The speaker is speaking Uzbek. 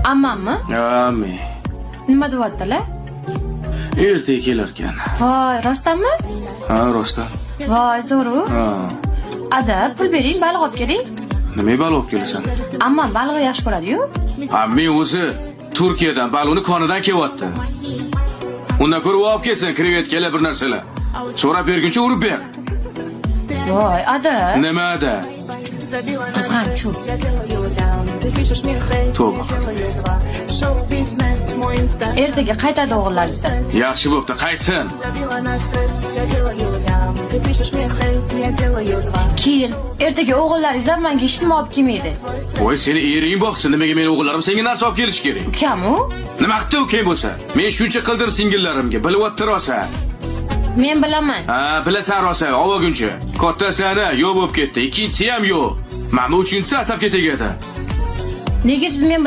Ammammi? Ammi. Nima deyaptilar? Ertaga kelar ekan. Voy, rostdanmi? Ha, rostdan. Voy, zo'ru. Ha. Ada, pul bering, baliq olib keling. Nima baliq olib kelasan? Ammam baliqni yaxshi ko'radi-yu. Ammi o'zi Turkiyadan baliqni qonidan kelyapti. Undan ko'ra olib kelsin, krevetkalar bir narsalar. So'rab berguncha urib ber. Voy, Ada. Nima ada? Qizg'anchu. To'g'ri. Ertaga qaytadi o'g'illaringizdan. Yaxshi bo'pti, qaytsin. Keyin, ertaga o'g'illaringiz ham menga hech nima olib kelmaydi. Voy, seni ering boqsin, nimaga meni o'g'illarim senga narsa olib kelish kerak? Ukamu? Nima qildi ukang bo'lsa? Men shuncha qildim singillarimga, bilyapti rosa. Men bilaman. Ha, bilasan rosa, olguncha. Kattasini yo'q bo'lib ketdi, ikkinchisi ham yo'q. Mana uchinchisi asabga tegadi. Nega siz men